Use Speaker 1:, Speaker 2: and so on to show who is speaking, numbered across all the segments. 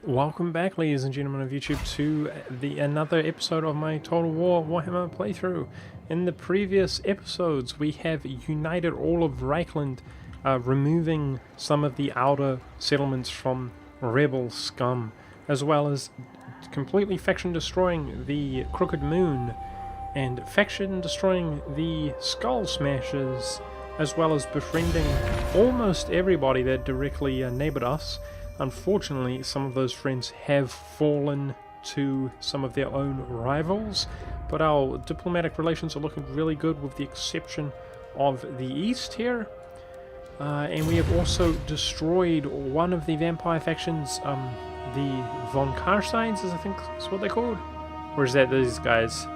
Speaker 1: Welcome back, ladies and gentlemen of YouTube, to another episode of my Total War Warhammer playthrough. In the previous episodes, we have united all of Reichland, removing some of the outer settlements from rebel scum, as well as completely faction destroying the Crooked Moon, and faction destroying the Skull Smashers, as well as befriending almost everybody that directly neighbored us. Unfortunately, some of those friends have fallen to some of their own rivals, but our diplomatic relations are looking really good with the exception of the East here. And we have also destroyed one of the vampire factions, the Von Karsteins, I think is what they're called. Or is that these guys?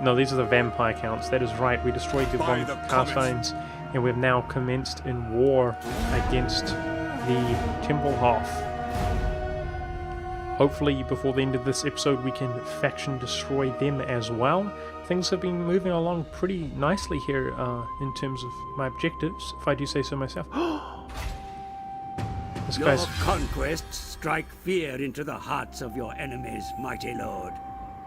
Speaker 1: No, these are the vampire counts. That is right, we destroyed the Von Karsteins, and we've now commenced in war against the Templehof. Hopefully before the end of this episode we can faction destroy them as well. Things have been moving along pretty nicely here in terms of my objectives, if I do say so myself. This
Speaker 2: your
Speaker 1: guy's...
Speaker 2: conquests strike fear into the hearts of your enemies, mighty lord.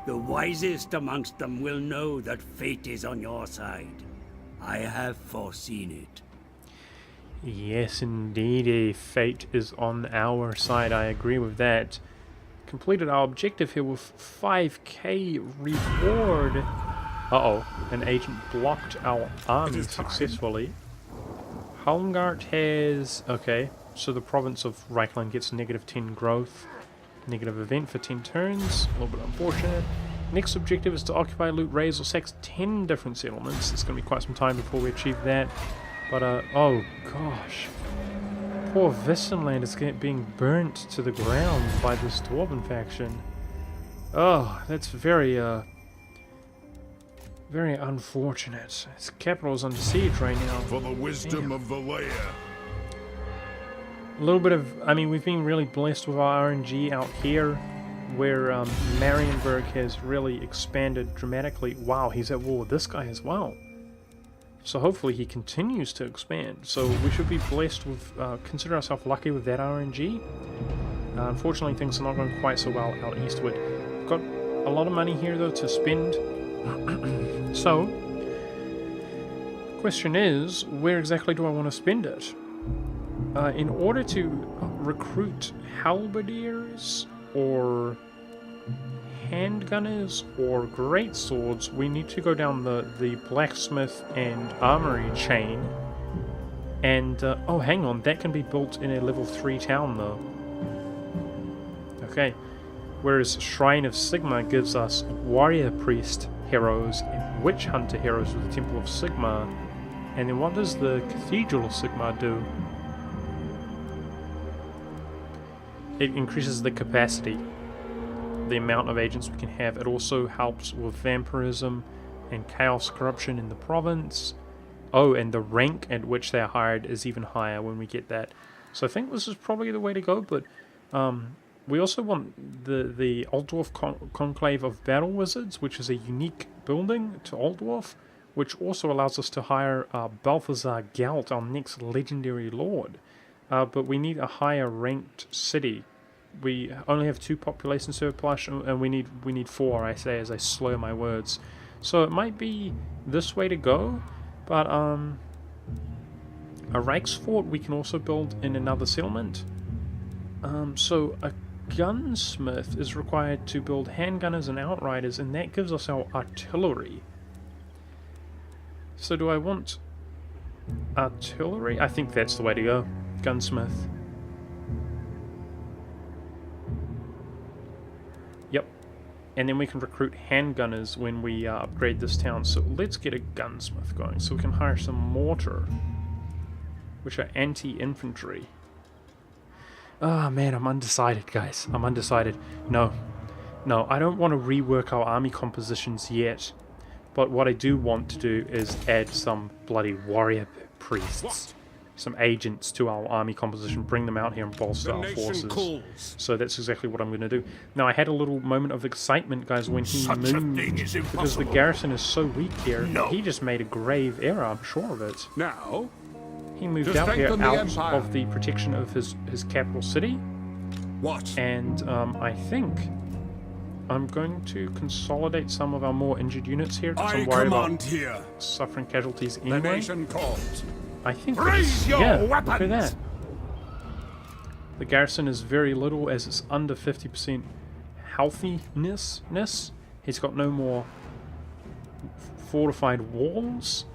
Speaker 2: The wisest amongst them will know that fate is on your side. I have foreseen it.
Speaker 1: Yes, indeed, fate is on our side. I agree with that. Completed our objective here with 5k reward. Uh-oh, an agent blocked our army successfully. Halmgart has... okay, so the province of Reichland gets negative 10 growth. Negative event for 10 turns. A little bit unfortunate. Next objective is to occupy, loot, raise, or sack 10 different settlements. It's going to be quite some time before we achieve that. But, oh gosh. Poor Vistenland is being burnt to the ground by this Dwarven faction. Oh, that's very, very unfortunate. Its capital is under siege right now.
Speaker 3: For the wisdom of the layer.
Speaker 1: A little bit of, I mean, we've been really blessed with our RNG out here, where Marienburg has really expanded dramatically. Wow, he's at war with this guy as well. So hopefully he continues to expand. So we should be blessed with, consider ourselves lucky with that RNG. Unfortunately things are not going quite so well out eastward. We've got a lot of money here though to spend. So, question is, where exactly do I want to spend it? In order to recruit halberdiers or handgunners or greatswords, we need to go down the blacksmith and armory chain. And, oh hang on, that can be built in a level 3 town though. Okay. Whereas Shrine of Sigma gives us warrior priest heroes and witch hunter heroes with the Temple of Sigma. And then what does the Cathedral of Sigma do? It increases the capacity, the amount of agents we can have. It also helps with vampirism and chaos corruption in the province. Oh, and the rank at which they're hired is even higher when we get that. So I think this is probably the way to go, but we also want the Altdorf Conclave of Battle Wizards, which is a unique building to Altdorf, which also allows us to hire Balthazar Galt, our next legendary lord. But we need a higher ranked city. We only have 2 population surplus, and we need 4, I say, as I slur my words. So it might be this way to go, but a Reichsfort we can also build in another settlement. So a gunsmith is required to build handgunners and outriders, and that gives us our artillery. So do I want artillery? I think that's the way to go. Gunsmith. Yep. And then we can recruit handgunners when we upgrade this town. So let's get a gunsmith going so we can hire some mortar, which are anti-infantry. Ah, man, I'm undecided, guys. I'm undecided. No, I don't want to rework our army compositions yet. But what I do want to do is add some bloody warrior priests. Some agents to our army composition, bring them out here and bolster our forces. So that's exactly what I'm going to do. Now, I had a little moment of excitement, guys, when he moved, because the garrison is so weak here. He just made a grave error, I'm sure of it.
Speaker 3: Now,
Speaker 1: He moved out here out of the protection of his capital city
Speaker 3: What?
Speaker 1: And I think I'm going to consolidate some of our more injured units here because
Speaker 3: I
Speaker 1: I'm worried
Speaker 3: command
Speaker 1: about
Speaker 3: here.
Speaker 1: suffering casualties
Speaker 3: The
Speaker 1: anyway.
Speaker 3: nation calls.
Speaker 1: I think
Speaker 3: Raise your
Speaker 1: yeah,
Speaker 3: weapons!
Speaker 1: look at that. The garrison is very little as it's under 50% healthiness. He's got no more fortified walls.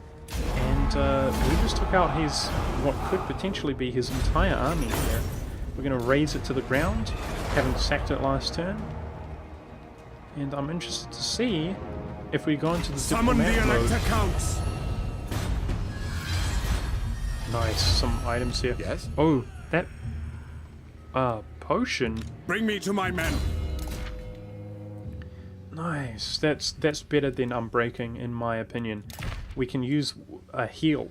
Speaker 1: And we just took out his, what could potentially be his entire army here. We're going to raise it to the ground, having sacked it last turn. And I'm interested to see if we go into the
Speaker 3: Summon the
Speaker 1: diplomat mode.
Speaker 3: Elector Counts.
Speaker 1: Nice, some items here.
Speaker 3: Yes?
Speaker 1: Oh, that potion.
Speaker 3: Bring me to my men.
Speaker 1: Nice. That's better than unbreaking in my opinion. We can use a heal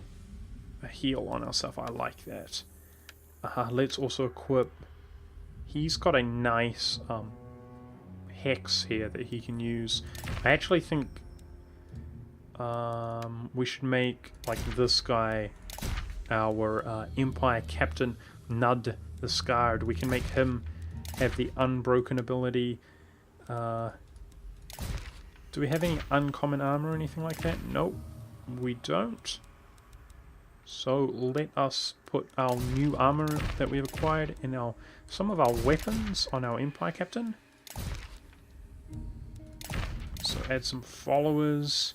Speaker 1: on ourselves. I like that. Let's also equip. He's got a nice hex here that he can use. I actually think we should make like this guy our Empire Captain Nud the Scarred. We can make him have the unbroken ability. Do we have any uncommon armor or anything like that? Nope, we don't. So let us put our new armor that we've acquired in some of our weapons on our Empire Captain. So add some followers.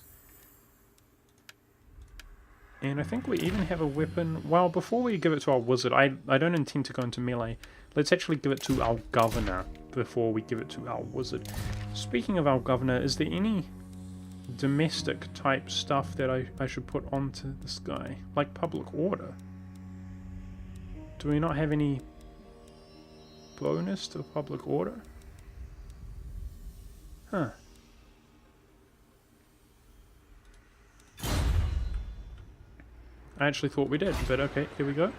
Speaker 1: And I think we even have a weapon. Well, before we give it to our wizard, I don't intend to go into melee. Let's actually give it to our governor before we give it to our wizard. Speaking of our governor, is there any domestic type stuff that I should put onto this guy? Like public order? Do we not have any bonus to public order? Huh. I actually thought we did, but okay, here we go.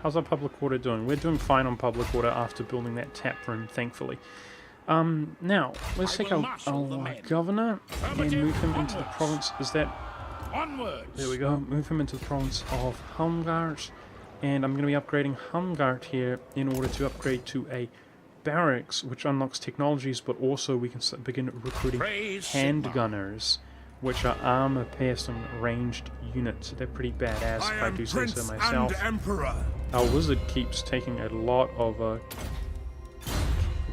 Speaker 1: How's our public order doing? We're doing fine on public order after building that tap room, thankfully. Now, let's take our governor and move him into the province. Is that...
Speaker 3: Onwards.
Speaker 1: There we go. Move him into the province of Humgart. And I'm going to be upgrading Humgart here in order to upgrade to a barracks, which unlocks technologies, but also we can begin recruiting handgunners, which are armor-piercing ranged units. They're pretty badass if I do say so myself. Our wizard keeps taking a lot of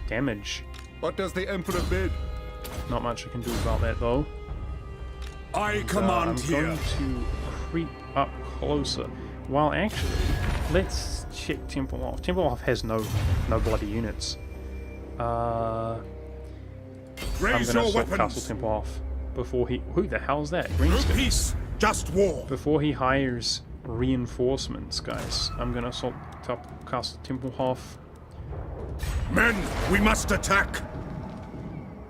Speaker 1: damage.
Speaker 3: What does the Emperor bid?
Speaker 1: Not much I can do about that though.
Speaker 3: I command
Speaker 1: I'm
Speaker 3: here.
Speaker 1: going to creep up closer. Well, actually, let's check Templehof. Templehof has no bloody units. I'm going to assault Castle Templehof before he... Who the hell's that?
Speaker 3: No
Speaker 1: Greenskin.
Speaker 3: peace, just war.
Speaker 1: Before he hires reinforcements, guys, I'm going to assault Castle Templehof.
Speaker 3: Men, we must attack.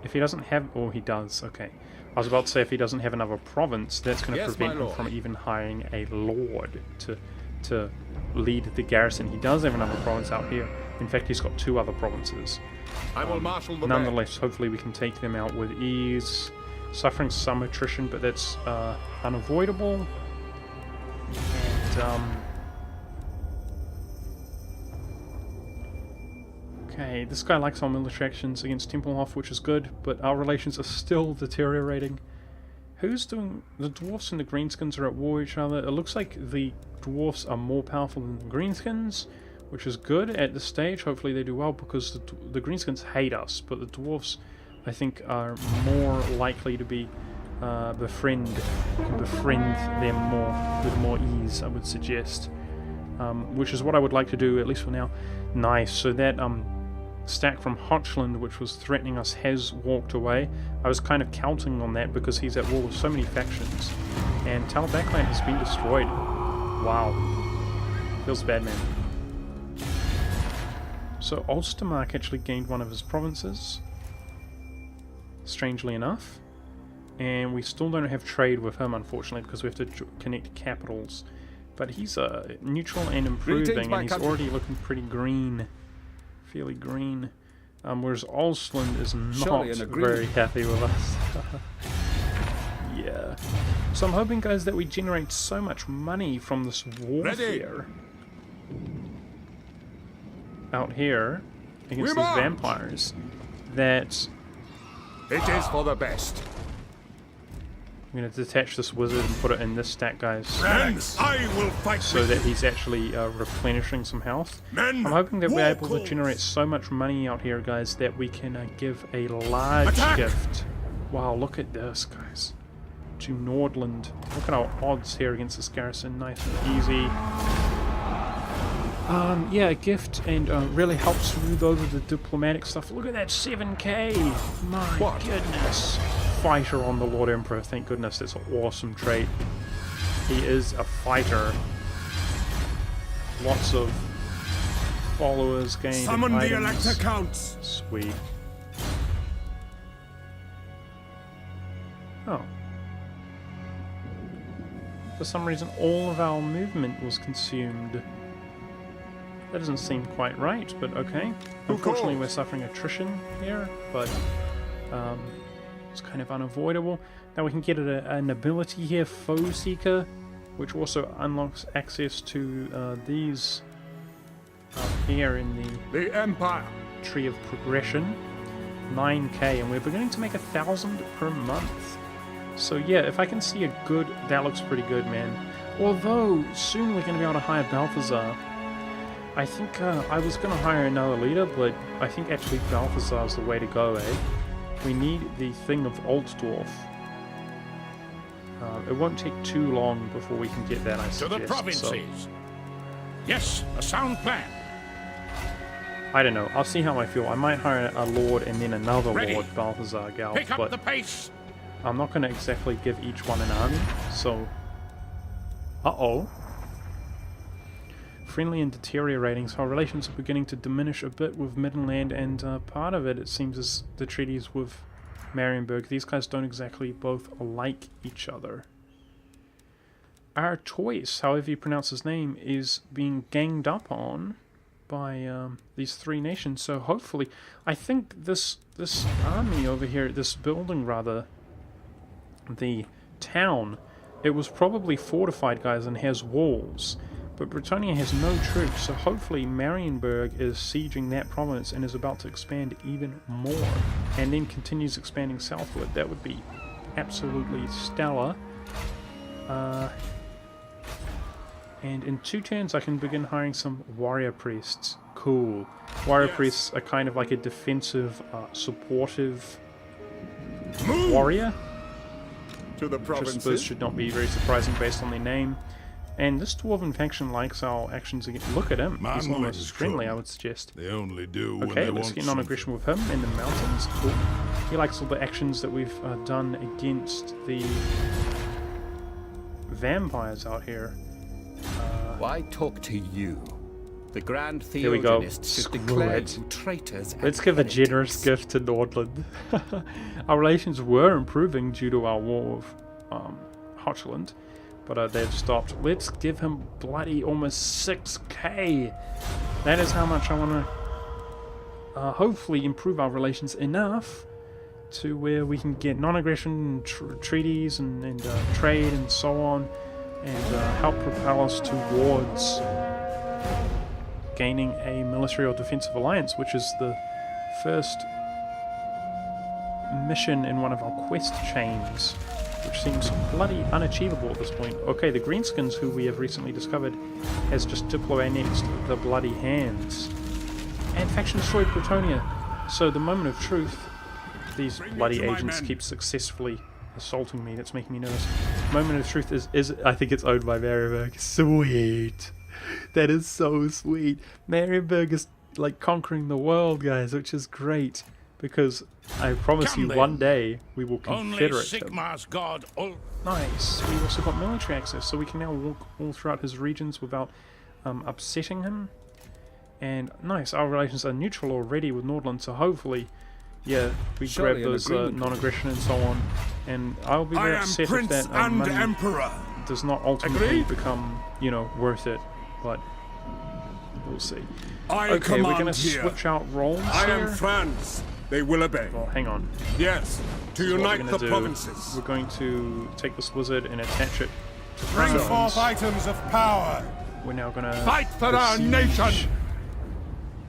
Speaker 1: If he doesn't have... Oh, he does. Okay. I was about to say if he doesn't have another province, that's going to prevent him from even hiring a lord to lead the garrison. He does have another province out here. In fact, he's got 2 other provinces.
Speaker 3: I will marshal the
Speaker 1: Nonetheless, hopefully we can take them out with ease. Suffering some attrition, but that's unavoidable. And, okay, this guy likes our military actions against Templehof, which is good, but our relations are still deteriorating. Who's doing... The dwarfs and the greenskins are at war with each other. It looks like the dwarfs are more powerful than the greenskins, which is good at this stage. Hopefully they do well, because the greenskins hate us, but the dwarfs, I think, are more likely to be befriend them more with more ease, I would suggest. Which is what I would like to do, at least for now. Nice. So that stack from Hochland, which was threatening us, has walked away. I was kind of counting on that because he's at war with so many factions. And Talbacland has been destroyed. Wow. Feels bad, man. So Ulstermark actually gained one of his provinces, strangely enough. And we still don't have trade with him, unfortunately, because we have to connect capitals. But he's neutral and improving, and he's already looking pretty green. Fairly green. Whereas Ulsland is not very happy with us. Yeah. So I'm hoping, guys, that we generate so much money from this warfare. out here against
Speaker 3: We
Speaker 1: these
Speaker 3: march!
Speaker 1: vampires that
Speaker 3: It is for the best.
Speaker 1: I'm going to detach this wizard and put it in this stack, guys,
Speaker 3: Men, I will fight
Speaker 1: so
Speaker 3: with
Speaker 1: that
Speaker 3: you.
Speaker 1: he's actually replenishing some health.
Speaker 3: Men,
Speaker 1: I'm hoping that we're
Speaker 3: war
Speaker 1: able to
Speaker 3: calls.
Speaker 1: generate so much money out here, guys, that we can give a large
Speaker 3: Attack!
Speaker 1: gift. Wow, look at this, guys. To Nordland. Look at our odds here against this garrison. Nice and easy. Yeah, a gift, and really helps smooth over the diplomatic stuff. Look at that 7k! My
Speaker 3: What?
Speaker 1: goodness. Fighter on the Lord Emperor, thank goodness. That's an awesome trait. He is a fighter. Lots of followers gained.
Speaker 3: Summon the
Speaker 1: items.
Speaker 3: Elector Counts.
Speaker 1: Sweet. Oh. For some reason, all of our movement was consumed. That doesn't seem quite right, but okay. Unfortunately, we're suffering attrition here, but it's kind of unavoidable. Now we can get an ability here, Foe Seeker, which also unlocks access to these up here in
Speaker 3: The Empire.
Speaker 1: the Tree of Progression. 9k, and we're beginning to make 1,000 per month. So yeah, if I can see a good... That looks pretty good, man. Although, soon we're going to be able to hire Balthazar. I think I was going to hire another leader, but I think actually Balthazar is the way to go, eh? We need the Thing of Altdorf. It won't take too long before we can get that, I
Speaker 4: To
Speaker 1: suggest.
Speaker 4: the provinces.
Speaker 1: So,
Speaker 4: Yes, a sound plan.
Speaker 1: I don't know. I'll see how I feel. I might hire a lord and then another
Speaker 4: Ready.
Speaker 1: lord, Balthazar Gal,
Speaker 4: Pick up
Speaker 1: but
Speaker 4: the pace.
Speaker 1: I'm not going to exactly give each one an army, so... Uh-oh. Friendly and deteriorating, so our relations are beginning to diminish a bit with Middenland, and part of it seems, is the treaties with Marienburg. These guys don't exactly both like each other. Artois, however you pronounce his name, is being ganged up on by these three nations, so hopefully... I think this army over here, this building rather, the town, it was probably fortified, guys, and has walls. But Britannia has no troops, so hopefully Marienburg is sieging that province and is about to expand even more, and then continues expanding southward. That would be absolutely stellar. And in 2 turns I can begin hiring some warrior priests. Cool. Warrior priests are kind of like a defensive, supportive
Speaker 3: Move
Speaker 1: warrior,
Speaker 3: to the
Speaker 1: which I suppose
Speaker 3: provinces.
Speaker 1: should not be very surprising based on their name. And this dwarven faction likes our actions again. Look at him.
Speaker 3: My
Speaker 1: He's
Speaker 3: mind
Speaker 1: almost
Speaker 3: is
Speaker 1: friendly,
Speaker 3: troubled.
Speaker 1: I would suggest.
Speaker 3: They only do when
Speaker 1: Okay,
Speaker 3: they
Speaker 1: let's
Speaker 3: want
Speaker 1: get non-aggression with him in the mountains. Cool. He likes all the actions that we've done against the vampires out here.
Speaker 5: Why talk to you? The Grand
Speaker 1: Here we go.
Speaker 5: Theogonists should
Speaker 1: Screw
Speaker 5: declare
Speaker 1: it.
Speaker 5: you traitors and
Speaker 1: Let's give a generous
Speaker 5: heretics.
Speaker 1: gift to Nordland. Our relations were improving due to our war with Hochland, but they've stopped. Let's give him bloody almost 6k. That is how much I want to hopefully improve our relations enough to where we can get non-aggression treaties and trade and so on, and help propel us towards gaining a military or defensive alliance, which is the first mission in one of our quest chains, which seems bloody unachievable at this point. Okay, the Greenskins, who we have recently discovered, has just diplo-annexed the Bloody Hands. And faction destroyed Bretonia. So the moment of truth, these bloody
Speaker 3: to my
Speaker 1: agents
Speaker 3: men.
Speaker 1: keep successfully assaulting me. That's making me nervous. Moment of truth is I think it's owned by Marienburg. Sweet. That is so sweet. Marienburg is like conquering the world, guys, which is great. Because I promise
Speaker 4: Come
Speaker 1: you,
Speaker 4: then.
Speaker 1: one day we will
Speaker 4: Only
Speaker 1: confederate him.
Speaker 4: Sigmar's god.
Speaker 1: Nice. We also got military access, so we can now walk all throughout his regions without upsetting him. And nice, our relations are neutral already with Nordland, so hopefully, yeah, we
Speaker 5: Surely
Speaker 1: grab
Speaker 5: an
Speaker 1: those
Speaker 5: agreement will
Speaker 1: non-aggression and so on. And I'll be
Speaker 3: I
Speaker 1: very
Speaker 3: am
Speaker 1: upset if
Speaker 3: Prince
Speaker 1: that
Speaker 3: and
Speaker 1: money
Speaker 3: Emperor.
Speaker 1: does not ultimately
Speaker 3: Agreed?
Speaker 1: become, you know, worth it. But we'll see.
Speaker 3: I
Speaker 1: Okay, we're
Speaker 3: command
Speaker 1: gonna
Speaker 3: here.
Speaker 1: switch out roles
Speaker 3: I
Speaker 1: here.
Speaker 3: am France. They will obey.
Speaker 1: Well, hang on.
Speaker 3: Yes, to
Speaker 1: This is what we're
Speaker 3: unite
Speaker 1: gonna
Speaker 3: the
Speaker 1: do.
Speaker 3: provinces.
Speaker 1: We're going to take this wizard and attach it to
Speaker 3: Bring
Speaker 1: France.
Speaker 3: forth items of power.
Speaker 1: We're now gonna
Speaker 3: Fight for our
Speaker 1: besiege
Speaker 3: nation.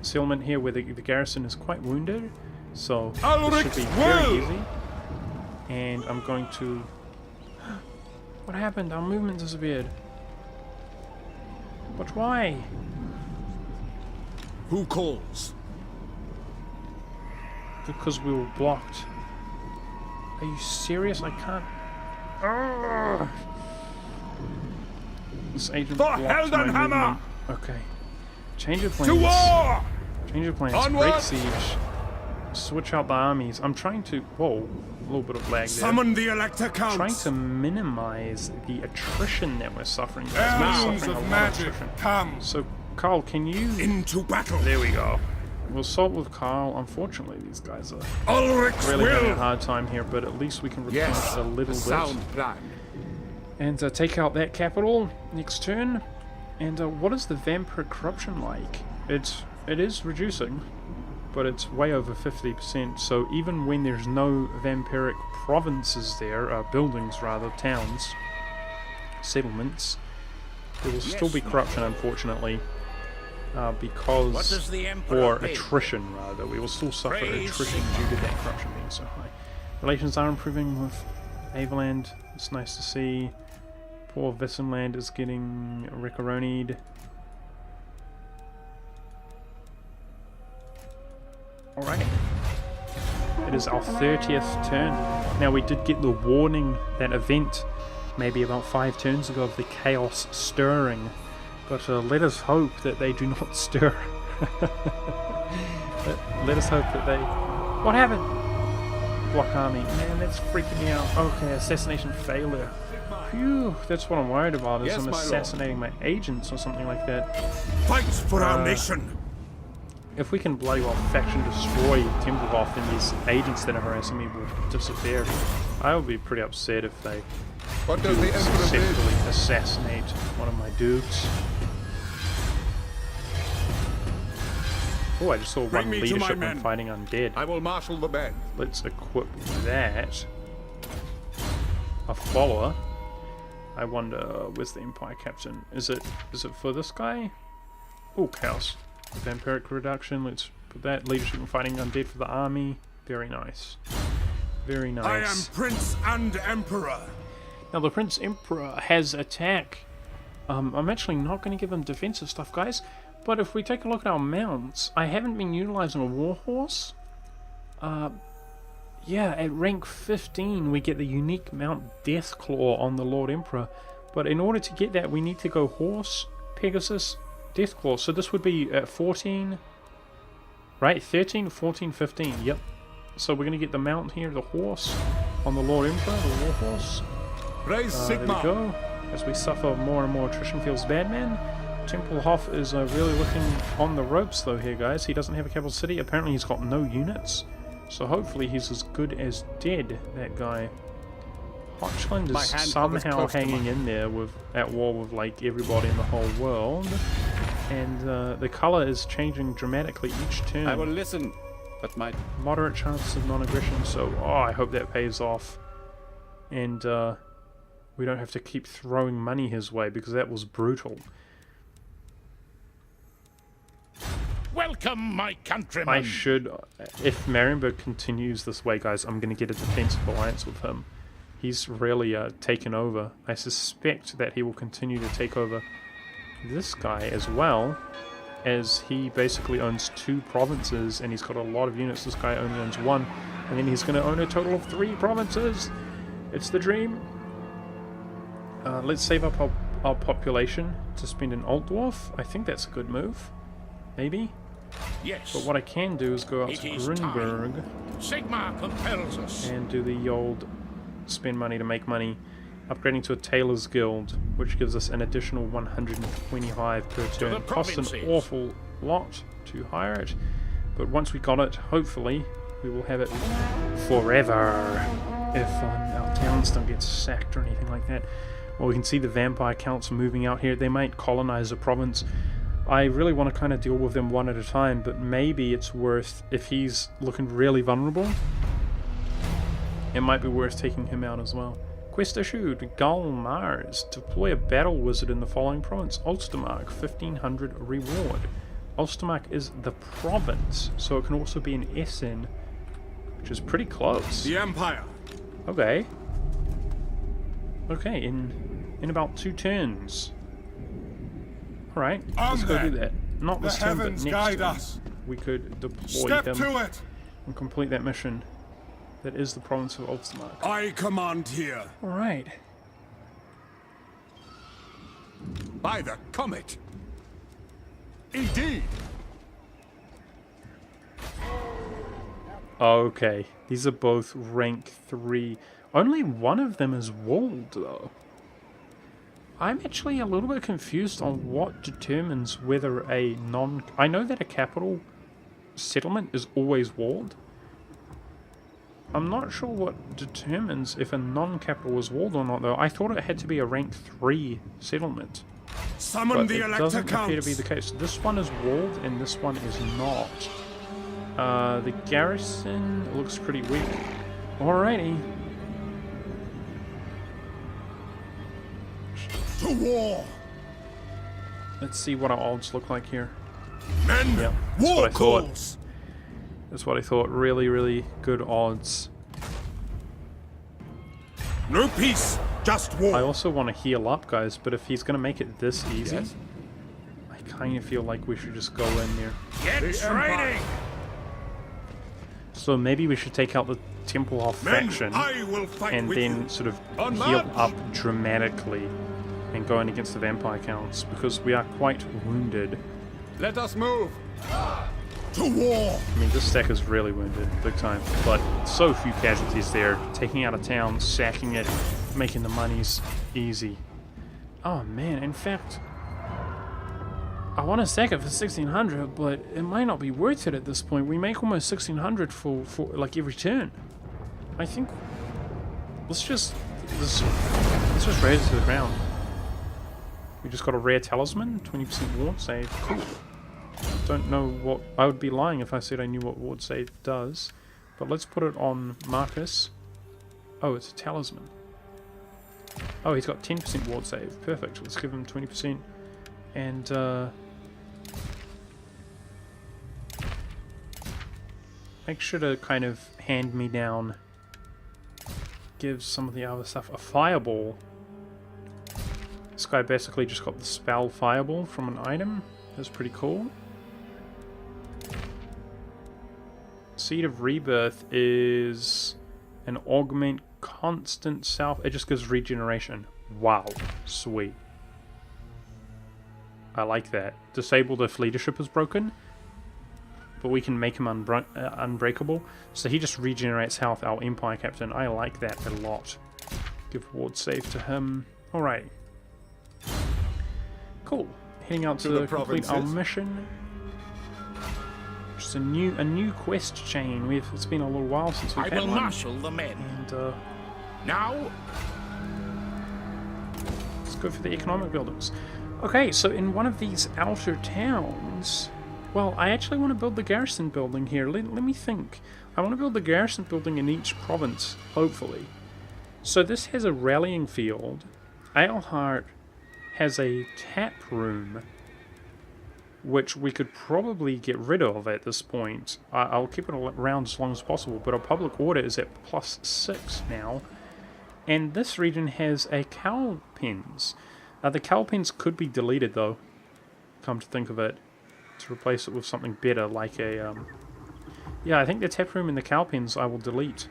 Speaker 1: settlement here where the garrison is quite wounded, so this should
Speaker 3: Ulrich's
Speaker 1: be very
Speaker 3: will!
Speaker 1: easy. And I'm going to... What happened? Our movement disappeared. But why?
Speaker 3: Who calls?
Speaker 1: Because we were blocked. Are you serious? I can't... Ugh. This agent
Speaker 3: For
Speaker 1: blocked my
Speaker 3: Heldenhammer!
Speaker 1: movement. Okay. Change of plans.
Speaker 3: To war!
Speaker 1: Change of plans.
Speaker 3: Onward!
Speaker 1: Break siege. Switch out the armies. I'm trying to... Whoa. A little bit of lag there.
Speaker 3: Summon the Elector Counts!
Speaker 1: Trying to minimize the attrition that we're suffering. Guys.
Speaker 3: Heir
Speaker 1: We're
Speaker 3: news
Speaker 1: suffering a
Speaker 3: of
Speaker 1: lot
Speaker 3: magic,
Speaker 1: attrition.
Speaker 3: come!
Speaker 1: So, Carl, can you...
Speaker 3: Into battle!
Speaker 1: There we go. We'll assault with Carl. Unfortunately, these guys are
Speaker 3: Ulrich's
Speaker 1: really having a
Speaker 3: will!
Speaker 1: hard time here, but at least we can replenish
Speaker 5: Yes,
Speaker 1: a little
Speaker 5: a
Speaker 1: bit.
Speaker 5: sound plan.
Speaker 1: And take out that capital next turn. And what is the vampire corruption like? It is reducing, but it's way over 50%. So even when there's no vampiric provinces there, buildings rather, towns, settlements, there will still be corruption, unfortunately, because
Speaker 2: What does the Emperor
Speaker 1: or
Speaker 2: bid?
Speaker 1: attrition rather. We will still suffer
Speaker 2: Praise
Speaker 1: attrition due to that corruption being so high. Relations are improving with Avaland. It's nice to see. Poor Vissenland is getting Recaronied. Alright. It is our 30th turn. Now we did get the warning, that event, maybe about 5 turns ago, of the chaos stirring. But let us hope that they do not stir. let us hope that they... What happened? Block army. Man, that's freaking me out. Okay, assassination failure. Phew, that's what I'm worried about, is
Speaker 5: Yes,
Speaker 1: I'm
Speaker 5: my lord.
Speaker 1: assassinating my agents or something like that.
Speaker 3: Fight for our nation!
Speaker 1: If we can bloody well faction destroy Tempelhof and these agents that are harassing me will disappear, I will be pretty upset if they
Speaker 5: What does the Emperor
Speaker 1: successfully
Speaker 5: bid?
Speaker 1: assassinate one of my dukes. Oh, I just saw
Speaker 3: Bring
Speaker 1: one
Speaker 3: me to my
Speaker 1: leadership
Speaker 3: men.
Speaker 1: when fighting undead.
Speaker 5: I will marshal the men.
Speaker 1: Let's equip that. A follower. I wonder, where's the Empire Captain? Is it for this guy? Oh, Chaos. Vampiric reduction. Let's put that. Leadership and fighting undead for the army. Very nice. Very nice.
Speaker 3: I am Prince and Emperor!
Speaker 1: Now the Prince Emperor has attack. I'm actually not going to give him defensive stuff, guys. But if we take a look at our mounts, I haven't been utilizing a warhorse. Yeah, at rank 15 we get the unique mount Deathclaw on the Lord Emperor. But in order to get that we need to go horse, Pegasus, Deathclaw. So this would be at 14, right? 13, 14, 15, yep. So we're going to get the mount here, the horse, on the Lord Emperor, the warhorse.
Speaker 5: Praise
Speaker 1: There we
Speaker 5: Sigma.
Speaker 1: go. As we suffer more and more attrition feels bad, man. Tempelhof is really looking on the ropes though here, guys. He doesn't have a capital city. Apparently he's got no units. So hopefully he's as good as dead, that guy. Hochland
Speaker 5: My
Speaker 1: is
Speaker 5: hand hovers
Speaker 1: somehow
Speaker 5: close to
Speaker 1: hanging in there at war with like everybody in the whole world. And the colour is changing dramatically each turn.
Speaker 5: I will listen, but my
Speaker 1: Moderate chance of non-aggression, so I hope that pays off. And we don't have to keep throwing money his way, because that was brutal.
Speaker 4: Welcome, my countrymen.
Speaker 1: I should, if Marienburg continues this way, guys, I'm going to get a defensive alliance with him. He's really taken over. I suspect that he will continue to take over this guy as well, as he basically owns 2 provinces and he's got a lot of units. This guy only owns 1, and then he's going to own a total of 3 provinces. It's the dream. Let's save up our population to spend an Alt Dwarf. I think that's a good move. Maybe.
Speaker 4: Yes.
Speaker 1: But what I can do is go out
Speaker 4: It
Speaker 1: to
Speaker 4: is
Speaker 1: Grunberg
Speaker 4: Sigma compels us.
Speaker 1: and do the old spend money to make money, upgrading to a Tailor's Guild, which gives us an additional 125 per turn.
Speaker 4: the
Speaker 1: Costs an
Speaker 4: provinces.
Speaker 1: awful lot to hire it, but once we got it, hopefully we will have it forever if our towns don't get sacked or anything like that. Well, we can see the vampire counts moving out here. They might colonize a province. I really want to kind of deal with them one at a time, but maybe it's worth, if he's looking really vulnerable, it might be worth taking him out as well. Quest issued, Gull Mars. Deploy a battle wizard in the following province. Ulstermark, 1500 reward. Ostermark is the province, so it can also be an Essen, which is pretty close.
Speaker 3: The Empire.
Speaker 1: Okay. Okay, in about 2 turns. Alright, let's go do that. Not this turn, but
Speaker 3: heavens
Speaker 1: next
Speaker 3: guide
Speaker 1: turn.
Speaker 3: us.
Speaker 1: We could deploy
Speaker 3: Step
Speaker 1: him
Speaker 3: to it.
Speaker 1: and complete that mission. That is the province of Ostermark.
Speaker 3: I command here.
Speaker 1: Alright.
Speaker 3: By the comet. Indeed.
Speaker 1: Okay, these are both rank 3. Only one of them is walled, though. I'm actually a little bit confused on what determines whether a non... I know that a capital settlement is always walled. I'm not sure what determines if a non-capital is walled or not, though. I thought it had to be a rank 3 settlement.
Speaker 3: Summon
Speaker 1: But
Speaker 3: the
Speaker 1: it
Speaker 3: Elector
Speaker 1: doesn't appear to
Speaker 3: Counts.
Speaker 1: be the case. This one is walled and this one is not. The garrison looks pretty weak. Alrighty.
Speaker 3: To war.
Speaker 1: Let's see what our odds look like here.
Speaker 3: Men,
Speaker 1: Yep, that's what
Speaker 3: war
Speaker 1: I thought.
Speaker 3: calls.
Speaker 1: That's what I thought. Really, really good odds.
Speaker 3: No peace, just war.
Speaker 1: I also want to heal up, guys, but if he's going to make it this easy,
Speaker 3: Yes.
Speaker 1: I kind of feel like we should just go in there.
Speaker 4: Get training!
Speaker 1: So maybe we should take out the Temple Hof
Speaker 3: Men,
Speaker 1: faction
Speaker 3: I will fight
Speaker 1: and
Speaker 3: with
Speaker 1: then
Speaker 3: you.
Speaker 1: sort of
Speaker 3: On
Speaker 1: heal
Speaker 3: march!
Speaker 1: up dramatically and go in against the vampire counts because we are quite wounded.
Speaker 3: Let us move. To war.
Speaker 1: I mean, this stack is really wounded, big time, but so few casualties there. Taking out a town, sacking it, making the monies easy. Oh man, in fact, I want to sack it for 1600, but it might not be worth it at this point. We make almost 1600 for like every turn. I think let's just raise it to the ground. We just got a rare talisman, 20% ward save. Cool. Don't know what... I would be lying if I said I knew what ward save does. But let's put it on Marcus. Oh, it's a talisman. Oh, he's got 10% ward save. Perfect. Let's give him 20%. And, make sure to kind of hand me down. Give some of the other stuff a fireball. This guy basically just got the spell fireball from an item. That's pretty cool. Seed of Rebirth is an augment constant self. It just gives regeneration. Wow. Sweet. I like that. Disabled if leadership is broken. But we can make him unbreakable. So he just regenerates health, our Empire Captain. I like that a lot. Give ward save to him. Alright. Cool. Heading out to complete our mission. Just a new quest chain. It's been a little while since we've
Speaker 4: I
Speaker 1: had
Speaker 4: will
Speaker 1: one.
Speaker 4: marshal the men.
Speaker 1: And
Speaker 4: Now,
Speaker 1: let's go for the economic buildings. Okay, so in one of these outer towns, well, I actually want to build the garrison building here. Let me think. I want to build the garrison building in each province, hopefully. So this has a rallying field. Eilhart has a tap room, which we could probably get rid of at this point. I'll keep it around as long as possible, but our public order is at +6 now. And this region has a cow pens. The cow pens could be deleted though, come to think of it, to replace it with something better like a... yeah, I think the tap room and the cow pens I will delete.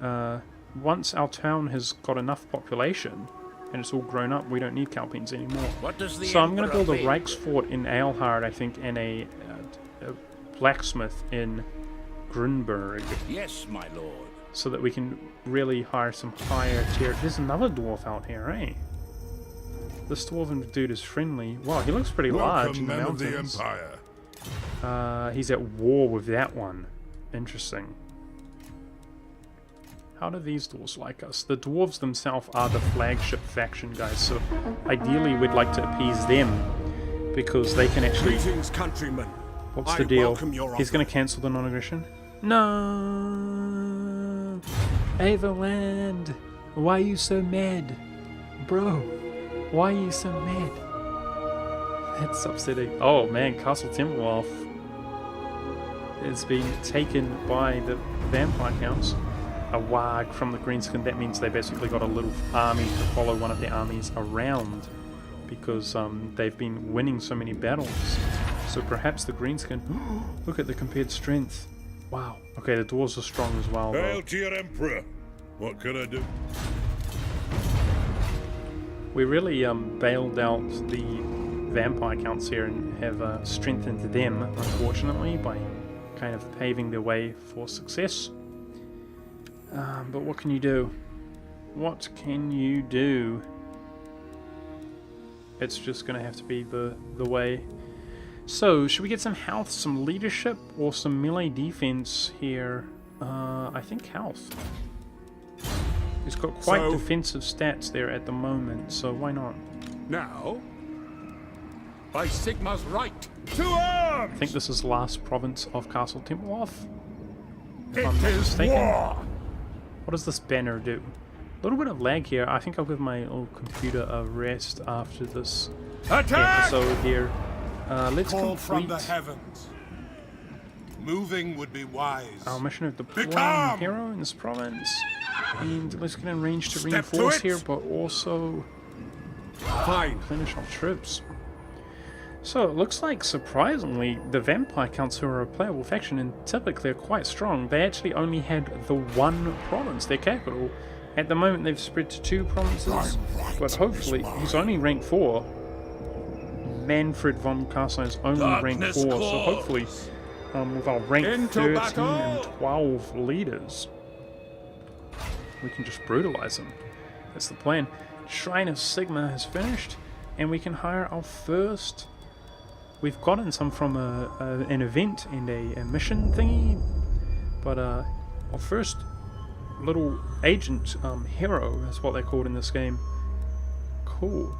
Speaker 1: Once our town has got enough population, and it's all grown up, we don't need cow pens anymore.
Speaker 4: what does the
Speaker 1: So I'm going to
Speaker 4: Emperor
Speaker 1: build a
Speaker 4: bid?
Speaker 1: Reichsfort in Eilhard, I think, and a blacksmith in Grunberg,
Speaker 4: Yes, my lord.
Speaker 1: so that we can really hire some higher tier. There's another dwarf out here, eh? This dwarven dude is friendly. Wow, he looks pretty large in
Speaker 3: Welcome,
Speaker 1: the
Speaker 3: men of the
Speaker 1: mountains.
Speaker 3: Empire.
Speaker 1: He's at war with that one. Interesting. How do these dwarves like us? The dwarves themselves are the flagship faction, guys, so ideally we'd like to appease them, because they can actually...
Speaker 3: Greetings, countrymen.
Speaker 1: What's
Speaker 3: I
Speaker 1: the deal?
Speaker 3: welcome your
Speaker 1: He's
Speaker 3: offer.
Speaker 1: going to cancel the non-aggression? No! Averland! Why are you so mad? Bro, why are you so mad? That's upsetting. Oh man, Castle Tempelhof has been taken by the vampire counts. A wag from the greenskin. That means they basically got a little army to follow one of their armies around, because they've been winning so many battles. So perhaps the greenskin. Look at the compared strength. Wow. Okay, the dwarves are strong as well.
Speaker 4: Hail to your emperor. What can I do?
Speaker 1: We really bailed out the vampire counts here and have strengthened them, unfortunately, by kind of paving their way for success. But what can you do? What can you do? It's just going to have to be the way. So, should we get some health, some leadership, or some melee defense here? I think health. He's got quite defensive stats there at the moment, so why not?
Speaker 4: Now, by Sigma's right, to arms!
Speaker 1: I think this is the last province of Castle Tempelhof.
Speaker 4: It is war!
Speaker 1: What does this banner do? A little bit of lag here. I think I'll give my little computer a rest after this episode here. Let's
Speaker 3: Call
Speaker 1: complete
Speaker 3: from the heavens. Moving would be wise.
Speaker 1: our mission of deploying
Speaker 3: Become!
Speaker 1: hero in this province. And let's get in range to
Speaker 3: Step to
Speaker 1: reinforce
Speaker 3: it.
Speaker 1: here, but also
Speaker 3: Fine.
Speaker 1: replenish our troops. So it looks like, surprisingly, the vampire counts, who are a playable faction and typically are quite strong, they actually only had the one province, their capital. At the moment they've spread to 2 provinces, but hopefully he's only rank 4. Manfred von Carstein is only rank 4, so hopefully with our rank
Speaker 4: Into
Speaker 1: 13
Speaker 4: battle!
Speaker 1: and 12 leaders, we can just brutalize them. That's the plan. Shrine of Sigma has finished, and we can hire our first... We've gotten some from an event and a mission thingy, but our first little agent hero is what they're called in this game. Cool.